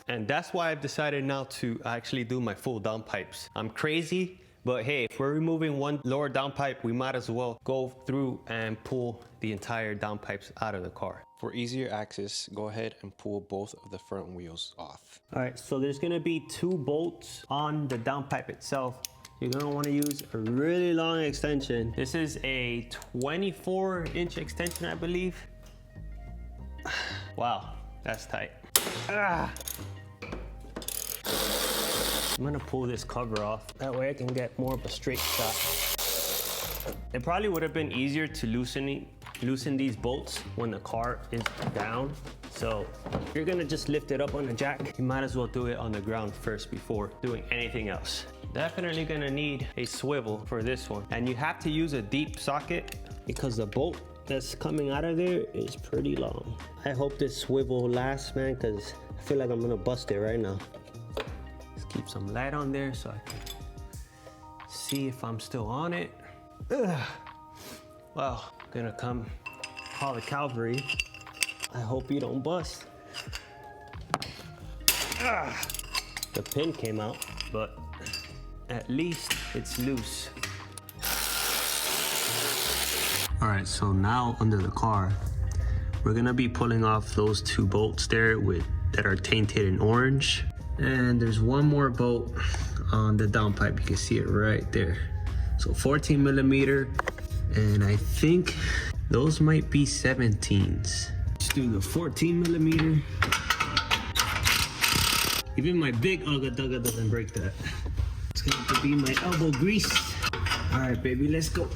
And that's why I've decided now to actually do my full downpipes. I'm crazy, but hey, if we're removing one lower downpipe, we might as well go through and pull the entire downpipes out of the car. For easier access, go ahead and pull both of the front wheels off. All right, so there's gonna be 2 bolts on the downpipe itself. You're gonna wanna use a really long extension. This is a 24-inch extension, I believe. Wow, that's tight. Ah. I'm gonna pull this cover off. That way I can get more of a straight shot. It probably would have been easier to loosen these bolts when the car is down. So if you're gonna just lift it up on the jack, you might as well do it on the ground first before doing anything else. Definitely gonna need a swivel for this one. And you have to use a deep socket because the bolt that's coming out of there is pretty long. I hope this swivel lasts, man, because I feel like I'm gonna bust it right now. Let's keep some light on there so I can see if I'm still on it. Ugh. Well, I'm gonna come call the cavalry. I hope you don't bust. Ah, the pin came out, but at least it's loose. All right, so now under the car, we're gonna be pulling off those 2 bolts there that are tainted in orange. And there's one more bolt on the downpipe. You can see it right there. So 14 millimeter, and I think those might be 17s. Let's do the 14 millimeter. Even my big Ugga Dugga doesn't break that. It's gonna have to be my elbow grease. All right, baby, let's go.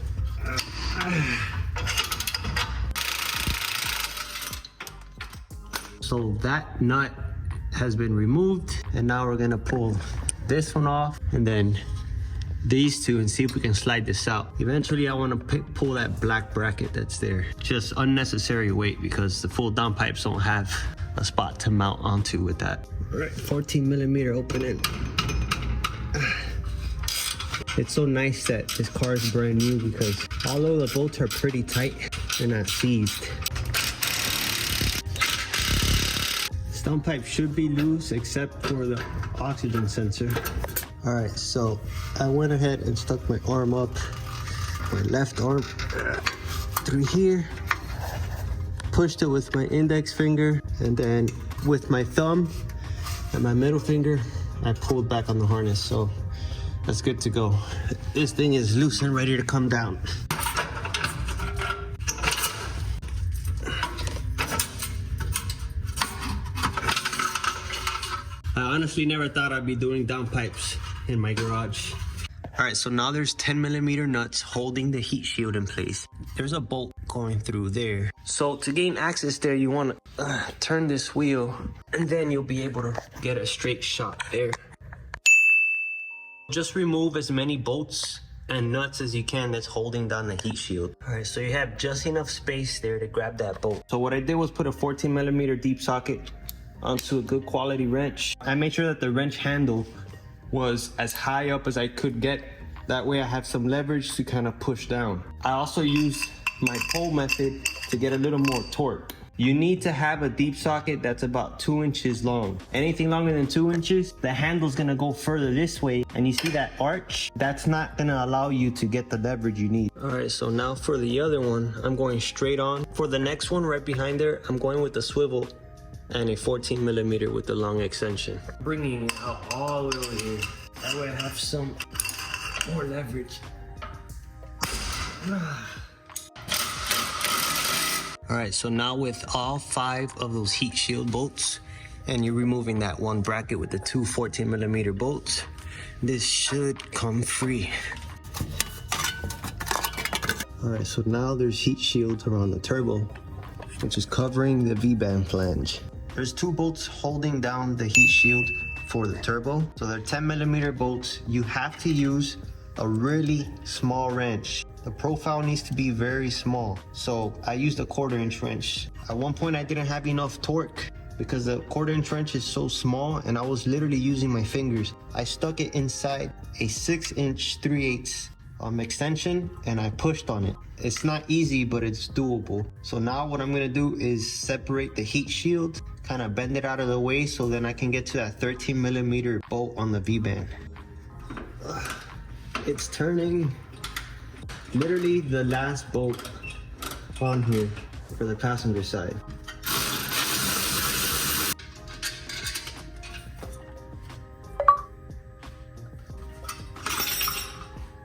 So that nut has been removed, and now we're gonna pull this one off and then these 2 and see if we can slide this out. Eventually I want to pull that black bracket that's there. Just unnecessary weight because the full downpipes don't have a spot to mount onto with that. All right, 14 millimeter opening. It's so nice that this car is brand new because although the bolts are pretty tight, they're not seized. This downpipe should be loose except for the oxygen sensor. All right, so I went ahead and stuck my arm up, my left arm through here, pushed it with my index finger, and then with my thumb and my middle finger, I pulled back on the harness. So that's good to go. This thing is loose and ready to come down. I honestly never thought I'd be doing downpipes in my garage. All right, so now there's 10 millimeter nuts holding the heat shield in place. There's a bolt going through there. So to gain access there, you want to turn this wheel and then you'll be able to get a straight shot there. Just remove as many bolts and nuts as you can that's holding down the heat shield. All right, so you have just enough space there to grab that bolt. So what I did was put a 14 millimeter deep socket onto a good quality wrench. I made sure that the wrench handle was as high up as I could get. That way I have some leverage to kind of push down. I also use my pull method to get a little more torque. You need to have a deep socket that's about 2 inches long. Anything longer than 2 inches, the handle's gonna go further this way. And you see that arch? That's not gonna allow you to get the leverage you need. All right, so now for the other one, I'm going straight on. For the next one right behind there, I'm going with the swivel and a 14 millimeter with the long extension. Bringing it out all the way over here. That way I have some more leverage. All right, so now with all 5 of those heat shield bolts, and you're removing that one bracket with the 2 14 millimeter bolts, this should come free. All right, so now there's heat shields around the turbo, which is covering the V-band flange. There's 2 bolts holding down the heat shield for the turbo. So they're 10 millimeter bolts. You have to use a really small wrench. The profile needs to be very small. So I used a 1/4 inch wrench. At one point I didn't have enough torque because the 1/4 inch wrench is so small and I was literally using my fingers. I stuck it inside a 6-inch 3/8 extension and I pushed on it. It's not easy, but it's doable. So now what I'm gonna do is separate the heat shield, kind of bend it out of the way so then I can get to that 13 millimeter bolt on the V-band. It's turning. Literally the last bolt on here for the passenger side.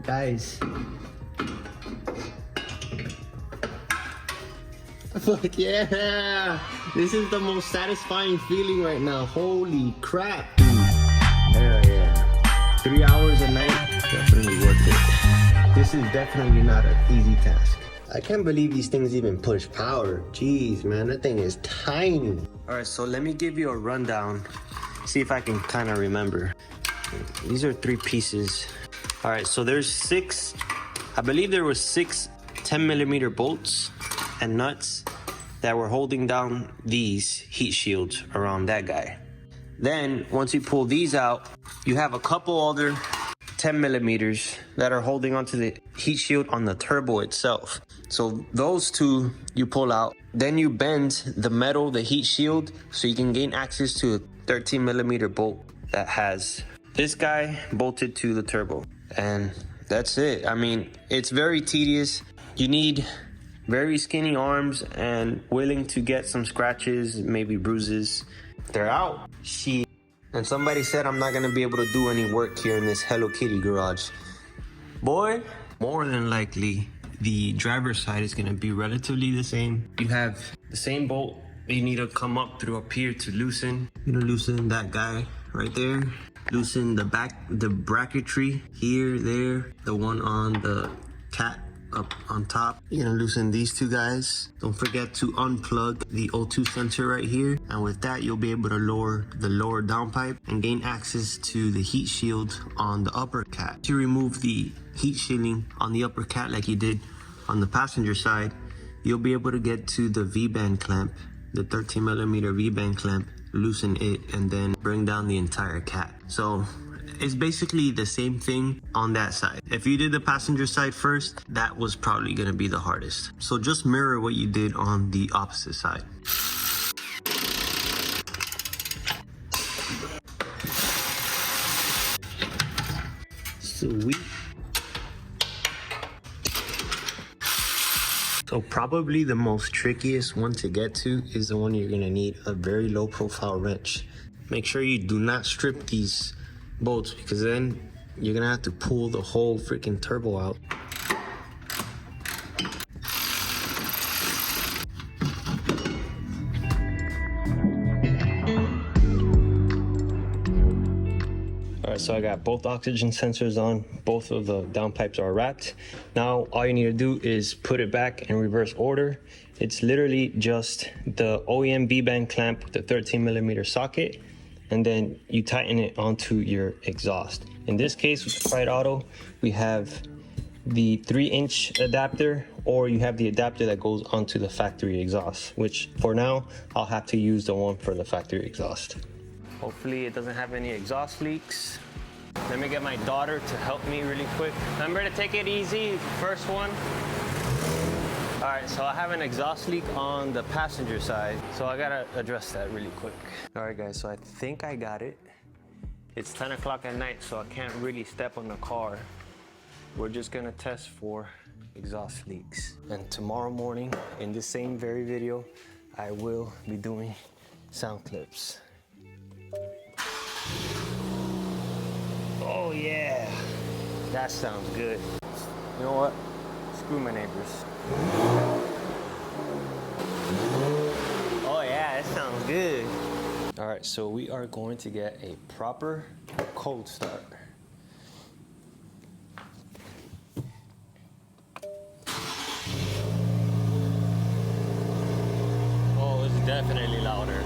Guys. Fuck yeah! This is the most satisfying feeling right now. Holy crap, dude. Hell yeah. 3 hours a night, definitely worth it. This is definitely not an easy task. I can't believe these things even push power. Jeez, man, that thing is tiny. All right, so let me give you a rundown. See if I can kind of remember. These are 3 pieces. All right, so there's 6, I believe there were 6 10 millimeter bolts and nuts that were holding down these heat shields around that guy. Then once you pull these out, you have a couple other 10 millimeters that are holding onto the heat shield on the turbo itself. So those 2 you pull out, then you bend the metal, the heat shield, so you can gain access to a 13 millimeter bolt that has this guy bolted to the turbo. And that's it. I mean, it's very tedious. You need very skinny arms and willing to get some scratches, maybe bruises. They're out. Shit. And somebody said I'm not gonna be able to do any work here in this Hello Kitty garage. Boy, more than likely, the driver's side is gonna be relatively the same. You have the same bolt. You need to come up through up here to loosen. You're gonna loosen that guy right there. Loosen the back, the bracketry here, there, the one on the cat up on top. You're gonna loosen these 2 guys. Don't forget to unplug the O2 sensor right here. And with that, you'll be able to lower the lower downpipe and gain access to the heat shield on the upper cat. To remove the heat shielding on the upper cat like you did on the passenger side, you'll be able to get to the V-band clamp, the 13 millimeter V-band clamp, loosen it, and then bring down the entire cat. So it's basically the same thing on that side. If you did the passenger side first, that was probably gonna be the hardest. So just mirror what you did on the opposite side. Sweet. So probably the most trickiest one to get to is the one you're gonna need a very low profile wrench. Make sure you do not strip these bolts because then you're gonna have to pull the whole freaking turbo out. All right, so I got both oxygen sensors on, both of the downpipes are wrapped. Now all you need to do is put it back in reverse order. It's literally just the OEM V-band clamp with the 13 millimeter socket, and then you tighten it onto your exhaust. In this case, with the Pride Auto, we have the 3-inch adapter, or you have the adapter that goes onto the factory exhaust, which for now, I'll have to use the one for the factory exhaust. Hopefully it doesn't have any exhaust leaks. Let me get my daughter to help me really quick. Remember to take it easy, first one. All right, so I have an exhaust leak on the passenger side, so I gotta address that really quick. All right guys, so I think I got it. It's 10 o'clock at night, so I can't really step on the car. We're just gonna test for exhaust leaks. And tomorrow morning, in this same very video, I will be doing sound clips. Oh yeah, that sounds good. You know what? Screw my neighbors. Oh yeah, that sounds good. All right, so we are going to get a proper cold start. Oh, it's definitely louder.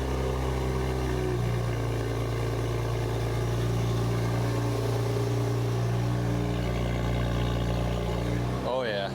Oh yeah.